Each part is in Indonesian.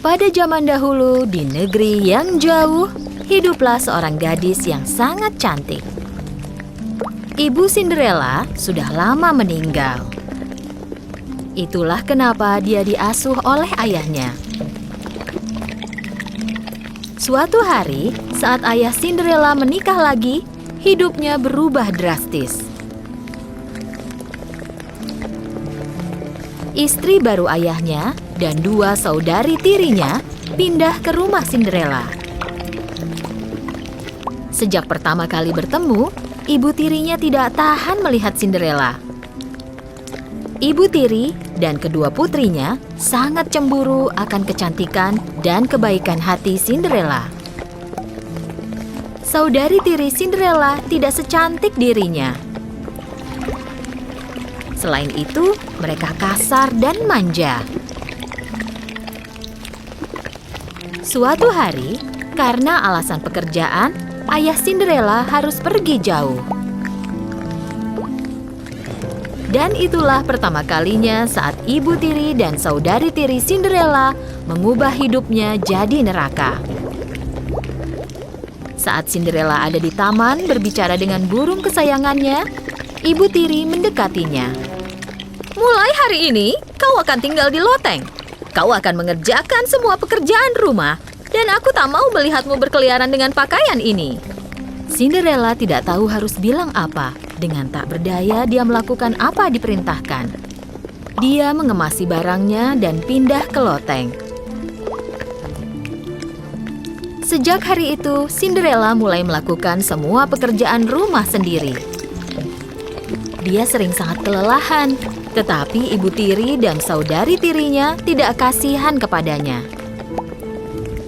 Pada zaman dahulu, di negeri yang jauh, hiduplah seorang gadis yang sangat cantik. Ibu Cinderella sudah lama meninggal. Itulah kenapa dia diasuh oleh ayahnya. Suatu hari, saat ayah Cinderella menikah lagi, hidupnya berubah drastis. Istri baru ayahnya dan dua saudari tirinya pindah ke rumah Cinderella. Sejak pertama kali bertemu, ibu tirinya tidak tahan melihat Cinderella. Ibu tiri dan kedua putrinya sangat cemburu akan kecantikan dan kebaikan hati Cinderella. Saudari tiri Cinderella tidak secantik dirinya. Selain itu, mereka kasar dan manja. Suatu hari, karena alasan pekerjaan, ayah Cinderella harus pergi jauh. Dan itulah pertama kalinya saat ibu tiri dan saudari tiri Cinderella mengubah hidupnya jadi neraka. Saat Cinderella ada di taman berbicara dengan burung kesayangannya, ibu tiri mendekatinya. "Mulai hari ini, kau akan tinggal di loteng. Kau akan mengerjakan semua pekerjaan rumah, dan aku tak mau melihatmu berkeliaran dengan pakaian ini." Cinderella tidak tahu harus bilang apa. Dengan tak berdaya, dia melakukan apa diperintahkan. Dia mengemasi barangnya dan pindah ke loteng. Sejak hari itu, Cinderella mulai melakukan semua pekerjaan rumah sendiri. Dia sering sangat kelelahan, tetapi ibu tiri dan saudari tirinya tidak kasihan kepadanya.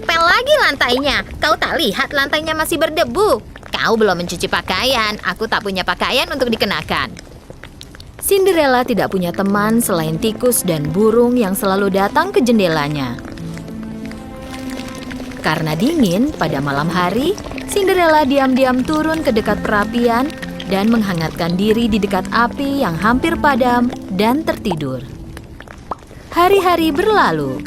"Pel lagi lantainya. Kau tak lihat lantainya masih berdebu. Kau belum mencuci pakaian. Aku tak punya pakaian untuk dikenakan." Cinderella tidak punya teman selain tikus dan burung yang selalu datang ke jendelanya. Karena dingin pada malam hari, Cinderella diam-diam turun ke dekat perapian dan menghangatkan diri di dekat api yang hampir padam dan tertidur. Hari-hari berlalu.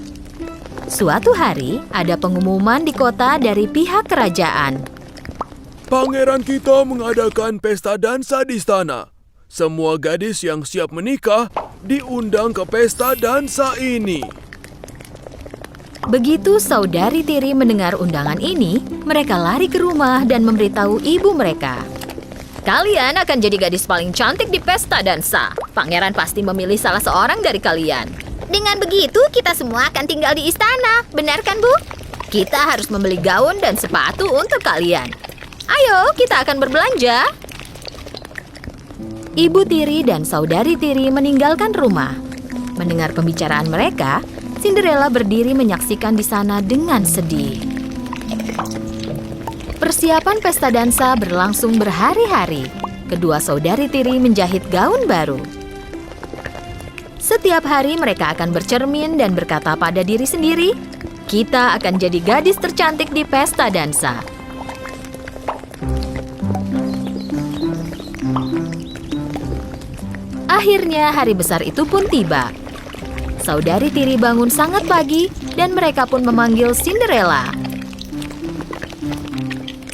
Suatu hari, ada pengumuman di kota dari pihak kerajaan. "Pangeran kita mengadakan pesta dansa di istana. Semua gadis yang siap menikah diundang ke pesta dansa ini." Begitu saudari tiri mendengar undangan ini, mereka lari ke rumah dan memberitahu ibu mereka. "Kalian akan jadi gadis paling cantik di pesta dansa. Pangeran pasti memilih salah seorang dari kalian. Dengan begitu, kita semua akan tinggal di istana. Benar kan, Bu? Kita harus membeli gaun dan sepatu untuk kalian. Ayo, kita akan berbelanja." Ibu tiri dan saudari tiri meninggalkan rumah. Mendengar pembicaraan mereka, Cinderella berdiri menyaksikan di sana dengan sedih. Persiapan pesta dansa berlangsung berhari-hari. Kedua saudari tiri menjahit gaun baru. Setiap hari mereka akan bercermin dan berkata pada diri sendiri, "Kita akan jadi gadis tercantik di pesta dansa." Akhirnya hari besar itu pun tiba. Saudari tiri bangun sangat pagi dan mereka pun memanggil Cinderella.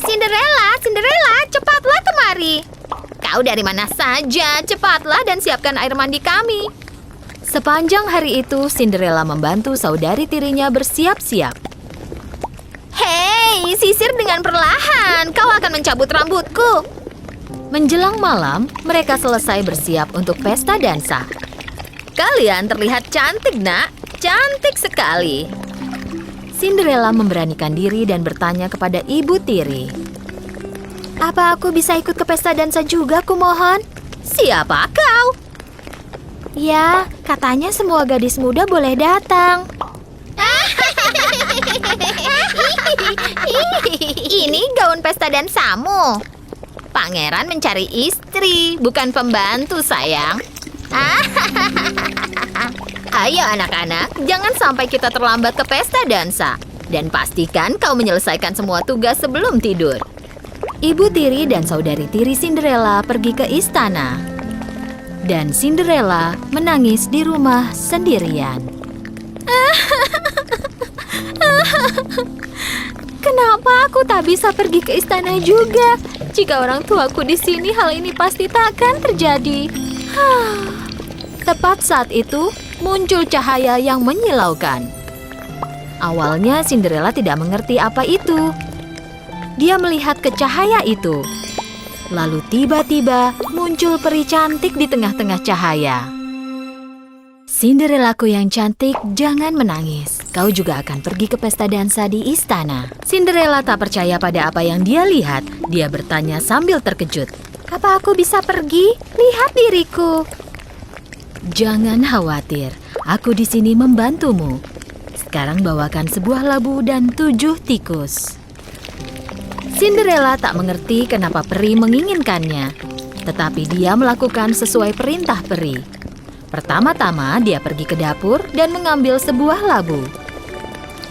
"Cinderella, Cinderella, cepatlah kemari. Kau dari mana saja? Cepatlah dan siapkan air mandi kami." Sepanjang hari itu, Cinderella membantu saudari tirinya bersiap-siap. "Hei, sisir dengan perlahan. Kau akan mencabut rambutku." Menjelang malam, mereka selesai bersiap untuk pesta dansa. "Kalian terlihat cantik, Nak. Cantik sekali." Cinderella memberanikan diri dan bertanya kepada ibu tiri. "Apa aku bisa ikut ke pesta dansa juga, kumohon?" "Siapa kau?" "Ya, katanya semua gadis muda boleh datang." "Ini gaun pesta dansamu. Pangeran mencari istri, bukan pembantu, sayang." "Ayo anak-anak, jangan sampai kita terlambat ke pesta dansa. Dan pastikan kau menyelesaikan semua tugas sebelum tidur." Ibu tiri dan saudari tiri Cinderella pergi ke istana. Dan Cinderella menangis di rumah sendirian. Kenapa aku tak bisa pergi ke istana juga? Jika orang tuaku di sini, hal ini pasti tak akan terjadi. Tepat saat itu, muncul cahaya yang menyilaukan. Awalnya Cinderella tidak mengerti apa itu. Dia melihat ke cahaya itu. Lalu tiba-tiba muncul peri cantik di tengah-tengah cahaya. Cinderellaku yang cantik, jangan menangis. Kau juga akan pergi ke pesta dansa di istana. Cinderella tak percaya pada apa yang dia lihat. Dia bertanya sambil terkejut. Apa aku bisa pergi? Lihat diriku. Jangan khawatir, aku di sini membantumu. Sekarang bawakan sebuah labu dan 7 tikus. Cinderella tak mengerti kenapa peri menginginkannya. Tetapi dia melakukan sesuai perintah peri. Pertama-tama dia pergi ke dapur dan mengambil sebuah labu.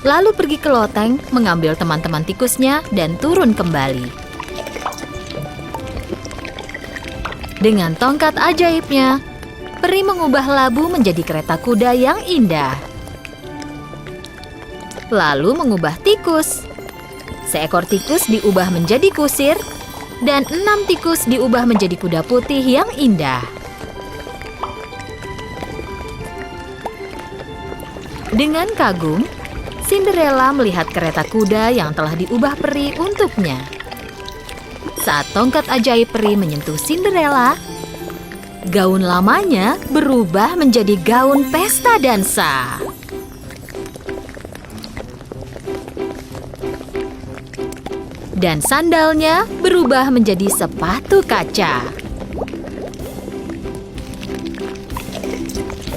Lalu pergi ke loteng, mengambil teman-teman tikusnya dan turun kembali. Dengan tongkat ajaibnya, peri mengubah labu menjadi kereta kuda yang indah. Lalu mengubah tikus. Seekor tikus diubah menjadi kusir, dan 6 tikus diubah menjadi kuda putih yang indah. Dengan kagum, Cinderella melihat kereta kuda yang telah diubah peri untuknya. Saat tongkat ajaib peri menyentuh Cinderella, gaun lamanya berubah menjadi gaun pesta dansa. Dan sandalnya berubah menjadi sepatu kaca.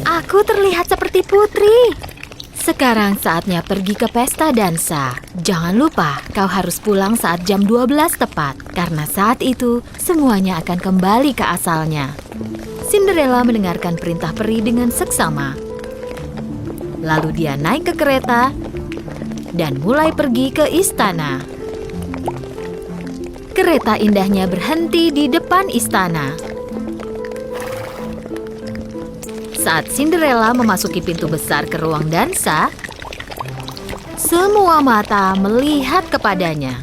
Aku terlihat seperti putri. Sekarang saatnya pergi ke pesta dansa. Jangan lupa, kau harus pulang saat jam 12 tepat. Karena saat itu, semuanya akan kembali ke asalnya. Cinderella mendengarkan perintah peri dengan seksama. Lalu dia naik ke kereta dan mulai pergi ke istana. Kereta indahnya berhenti di depan istana. Saat Cinderella memasuki pintu besar ke ruang dansa, semua mata melihat kepadanya.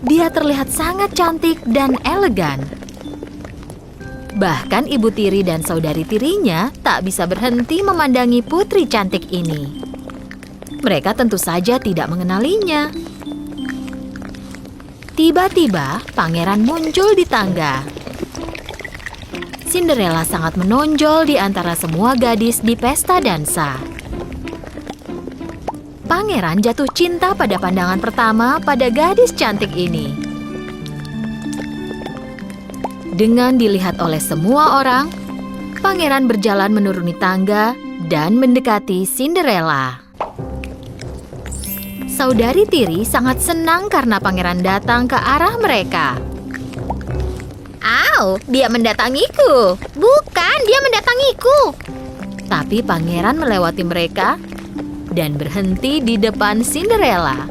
Dia terlihat sangat cantik dan elegan. Bahkan ibu tiri dan saudari tirinya tak bisa berhenti memandangi putri cantik ini. Mereka tentu saja tidak mengenalinya. Tiba-tiba, pangeran muncul di tangga. Cinderella sangat menonjol di antara semua gadis di pesta dansa. Pangeran jatuh cinta pada pandangan pertama pada gadis cantik ini. Dengan dilihat oleh semua orang, pangeran berjalan menuruni tangga dan mendekati Cinderella. Saudari tiri sangat senang karena pangeran datang ke arah mereka. Dia mendatangiku. Bukan, dia mendatangiku. Tapi pangeran melewati mereka dan berhenti di depan Cinderella.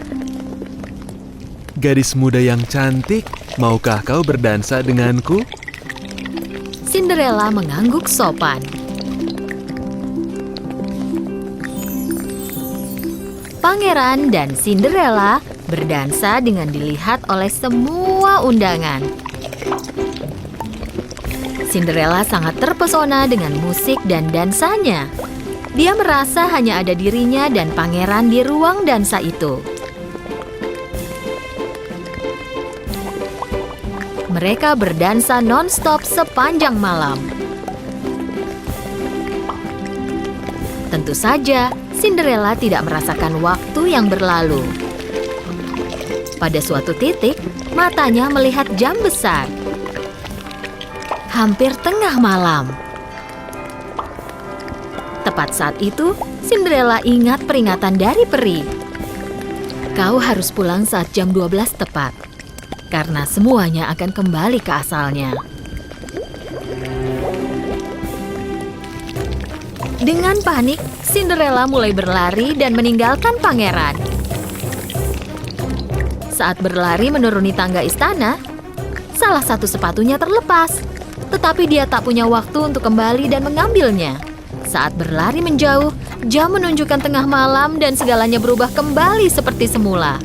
Gadis muda yang cantik, maukah kau berdansa denganku? Cinderella mengangguk sopan. Pangeran dan Cinderella berdansa dengan dilihat oleh semua undangan. Cinderella sangat terpesona dengan musik dan dansanya. Dia merasa hanya ada dirinya dan pangeran di ruang dansa itu. Mereka berdansa non-stop sepanjang malam. Tentu saja, Cinderella tidak merasakan waktu yang berlalu. Pada suatu titik, matanya melihat jam besar. Hampir tengah malam. Tepat saat itu, Cinderella ingat peringatan dari peri. Kau harus pulang saat jam 12 tepat, karena semuanya akan kembali ke asalnya. Dengan panik, Cinderella mulai berlari dan meninggalkan pangeran. Saat berlari menuruni tangga istana, salah satu sepatunya terlepas. Tetapi dia tak punya waktu untuk kembali dan mengambilnya. Saat berlari menjauh, jam menunjukkan tengah malam dan segalanya berubah kembali seperti semula.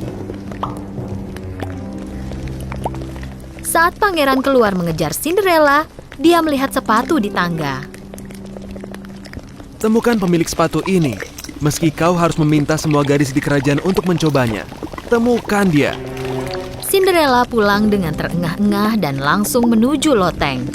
Saat pangeran keluar mengejar Cinderella, dia melihat sepatu di tangga. Temukan pemilik sepatu ini. Meski kau harus meminta semua gadis di kerajaan untuk mencobanya, temukan dia. Cinderella pulang dengan terengah-engah dan langsung menuju loteng.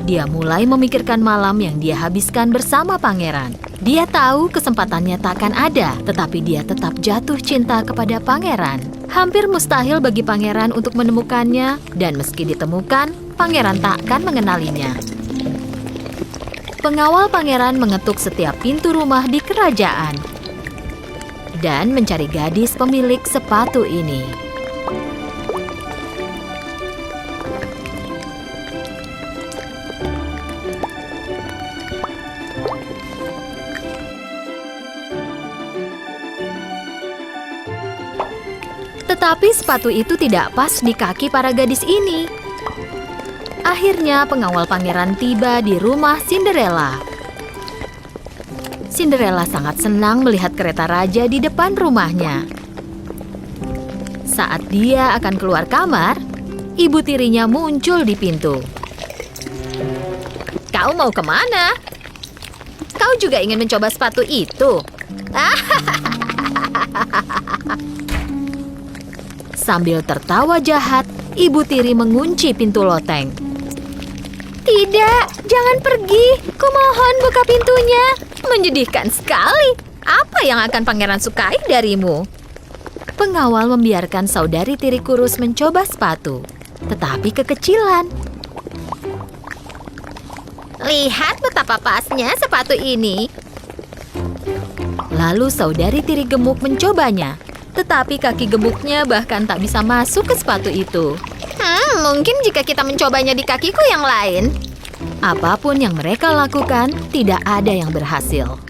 Dia mulai memikirkan malam yang dia habiskan bersama pangeran. Dia tahu kesempatannya takkan ada, tetapi dia tetap jatuh cinta kepada pangeran. Hampir mustahil bagi pangeran untuk menemukannya, dan meski ditemukan, pangeran takkan mengenalinya. Pengawal pangeran mengetuk setiap pintu rumah di kerajaan dan mencari gadis pemilik sepatu ini. Tetapi sepatu itu tidak pas di kaki para gadis ini. Akhirnya pengawal pangeran tiba di rumah Cinderella. Cinderella sangat senang melihat kereta raja di depan rumahnya. Saat dia akan keluar kamar, ibu tirinya muncul di pintu. Kau mau kemana? Kau juga ingin mencoba sepatu itu? Sambil tertawa jahat, ibu tiri mengunci pintu loteng. Tidak, jangan pergi. Kumohon buka pintunya. Menyedihkan sekali. Apa yang akan pangeran sukai darimu? Pengawal membiarkan saudari tiri kurus mencoba sepatu, tetapi kekecilan. Lihat betapa pasnya sepatu ini. Lalu saudari tiri gemuk mencobanya, tetapi kaki gemuknya bahkan tak bisa masuk ke sepatu itu. Mungkin jika kita mencobanya di kakiku yang lain. Apapun yang mereka lakukan, tidak ada yang berhasil.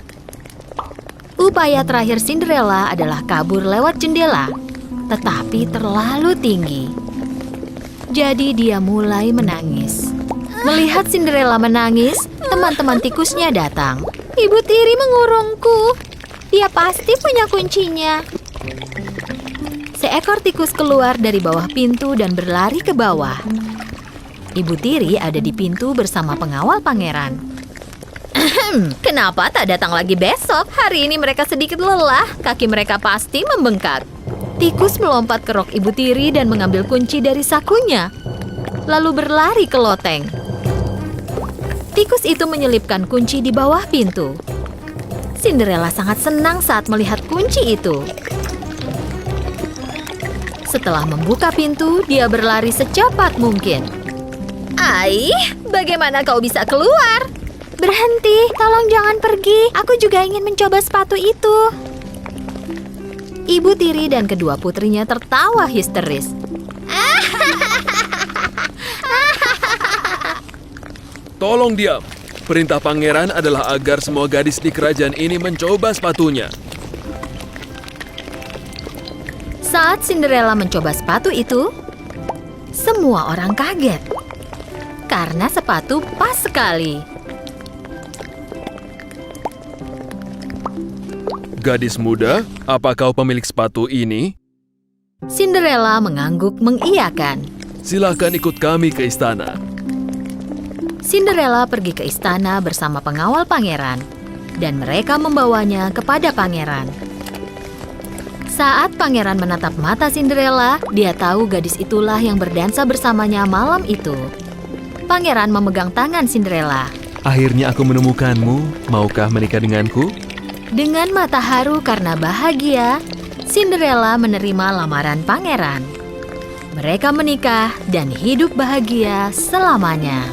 Upaya terakhir Cinderella adalah kabur lewat jendela, tetapi terlalu tinggi. Jadi dia mulai menangis. Melihat Cinderella menangis, teman-teman tikusnya datang. Ibu tiri mengurungku. Dia pasti punya kuncinya. Seekor tikus keluar dari bawah pintu dan berlari ke bawah. Ibu tiri ada di pintu bersama pengawal pangeran. Kenapa tak datang lagi besok? Hari ini mereka sedikit lelah. Kaki mereka pasti membengkak. Tikus melompat ke rok ibu tiri dan mengambil kunci dari sakunya, lalu berlari ke loteng. Tikus itu menyelipkan kunci di bawah pintu. Cinderella sangat senang saat melihat kunci itu. Setelah membuka pintu, dia berlari secepat mungkin. Bagaimana kau bisa keluar? Berhenti, tolong jangan pergi. Aku juga ingin mencoba sepatu itu. Ibu tiri dan kedua putrinya tertawa histeris. Tolong diam. Perintah pangeran adalah agar semua gadis di kerajaan ini mencoba sepatunya. Saat Cinderella mencoba sepatu itu, semua orang kaget. Karena sepatu pas sekali. Gadis muda, apa kau pemilik sepatu ini? Cinderella mengangguk mengiyakan. Silakan ikut kami ke istana. Cinderella pergi ke istana bersama pengawal pangeran, dan mereka membawanya kepada pangeran. Saat pangeran menatap mata Cinderella, dia tahu gadis itulah yang berdansa bersamanya malam itu. Pangeran memegang tangan Cinderella. Akhirnya aku menemukanmu. Maukah menikah denganku? Dengan mata haru karena bahagia, Cinderella menerima lamaran pangeran. Mereka menikah dan hidup bahagia selamanya.